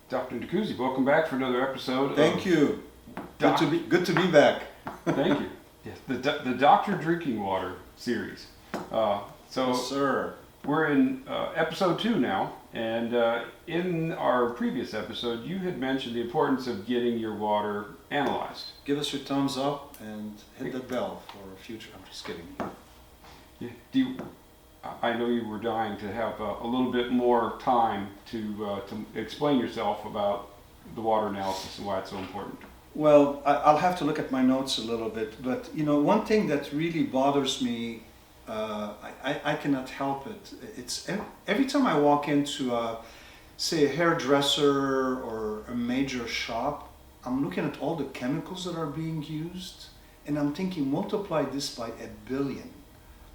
Dr. Nacouzi, welcome back for another episode. Thank you. Good to be back. Thank you. Yes, the Doctor Drinking Water series. Yes, sir. We're in episode 2 now, and in our previous episode, you had mentioned the importance of getting your water analyzed. Give us your thumbs up and hit that bell for future. I'm just kidding. Yeah. I know you were dying to have a little bit more time to explain yourself about the water analysis and why it's so important. Well, I'll have to look at my notes a little bit, but one thing that really bothers me, I cannot help it. It's every time I walk into say a hairdresser or a major shop, I'm looking at all the chemicals that are being used, and I'm thinking multiply this by 1 billion,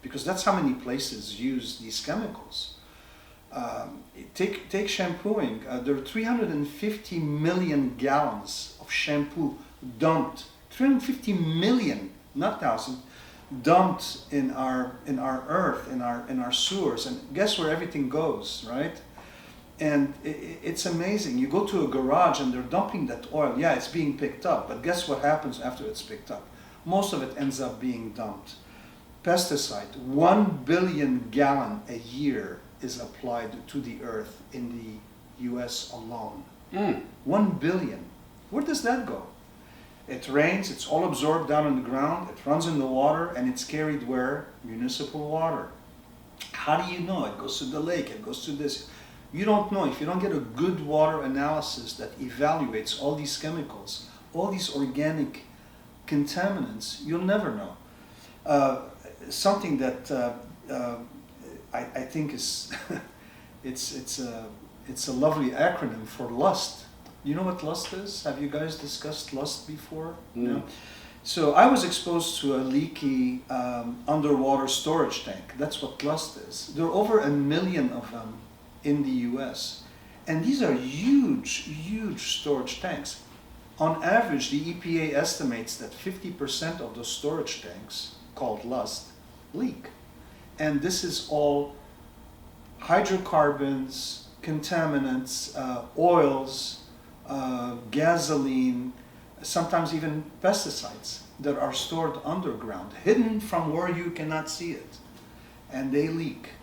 because that's how many places use these chemicals. Take shampooing. There are 350 million gallons of shampoo dumped. 350 million, not thousand, dumped in our earth, in our sewers. And guess where everything goes, right? And it's amazing. You go to a garage and they're dumping that oil. Yeah, it's being picked up, but guess what happens after it's picked up? Most of it ends up being dumped. Pesticide, 1 billion gallon a year is applied to the earth in the US alone. 1 billion. Where does that go? It rains, it's all absorbed down in the ground, it runs in the water, and it's carried where? Municipal water. How do you know? It goes to the lake, it goes to this. You don't know. If you don't get a good water analysis that evaluates all these chemicals, all these organic contaminants, you'll never know. Something that I think is it's a lovely acronym for LUST. You know what LUST is? Have you guys discussed LUST before? No. So I was exposed to a leaky underwater storage tank. That's what LUST is. There are over 1 million of them in the US, and these are huge storage tanks. On average, the EPA estimates that 50% of the storage tanks, called LUST, leak. And this is all hydrocarbons, contaminants, oils, gasoline, sometimes even pesticides that are stored underground, hidden from where you cannot see it. And they leak.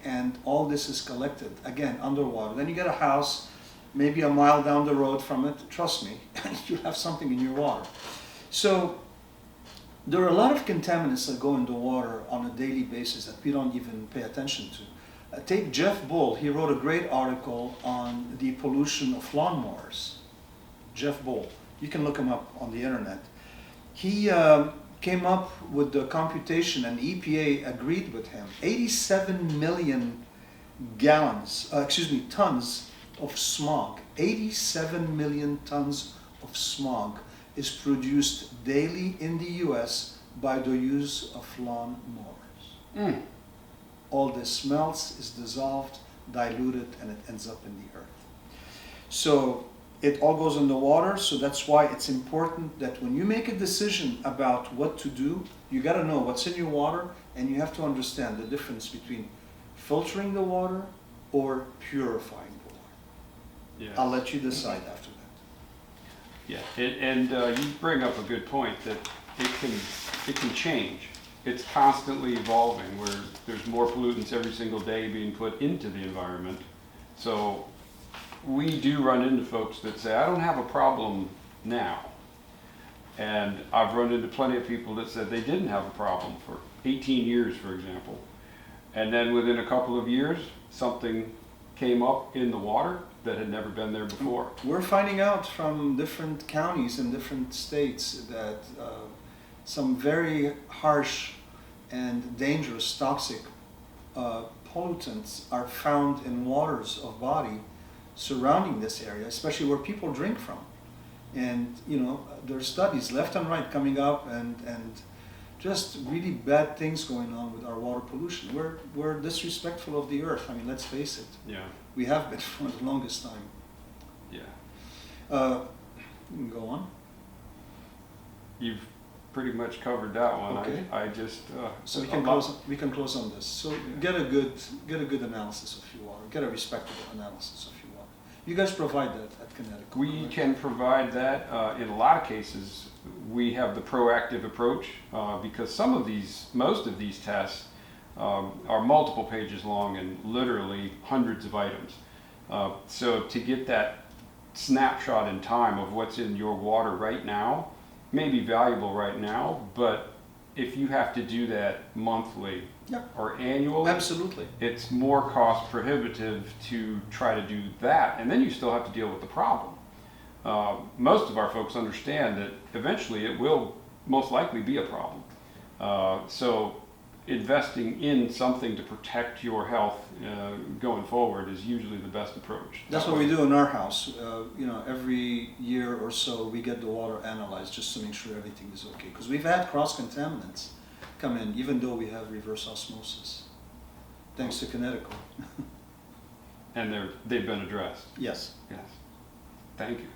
And all this is collected, again, underwater. Then you get a house, maybe a mile down the road from it. Trust me, you have something in your water. So there are a lot of contaminants that go in the water on a daily basis that we don't even pay attention to. Take Jeff Bull. He wrote a great article on the pollution of lawnmowers. Jeff Bull. You can look him up on the internet. He came up with the computation, and EPA agreed with him. 87 million tons of smog. 87 million tons of smog is produced daily in the US by the use of lawn mowers. All this melts, is dissolved, diluted, and it ends up in the earth. So it all goes in the water, so that's why it's important that when you make a decision about what to do, you got to know what's in your water, and you have to understand the difference between filtering the water or purifying the water. Yeah. I'll let you decide after that. Yeah, and you bring up a good point that it can change. It's constantly evolving, where there's more pollutants every single day being put into the environment. So we do run into folks that say, I don't have a problem now. And I've run into plenty of people that said they didn't have a problem for 18 years, for example. And then within a couple of years, something came up in the water that had never been there before. We're finding out from different counties in different states that some very harsh and dangerous toxic pollutants are found in waters of body surrounding this area, especially where people drink from. And there are studies left and right coming up, and just really bad things going on with our water pollution. We're disrespectful of the earth. I mean, let's face it. Yeah. We have been for the longest time. Yeah. You can go on. You've pretty much covered that one. Okay. I just So we can close on this. So get a good analysis of your water. Get a respectable analysis of your water. You guys provide that at Kinetico? We correct? can provide that. In a lot of cases, we have the proactive approach because most of these tests are multiple pages long and literally hundreds of items. So to get that snapshot in time of what's in your water right now may be valuable right now, but if you have to do that monthly Yeah. or annually, Absolutely. it's more cost prohibitive to try to do that, and then you still have to deal with the problem. Most of our folks understand that eventually it will most likely be a problem. So investing in something to protect your health going forward is usually the best approach. That's what we do in our house. Every year or so we get the water analyzed just to make sure everything is okay. Because we've had cross contaminants come in, even though we have reverse osmosis, thanks to Kinetico. And they've been addressed. Yes. Yes. Thank you.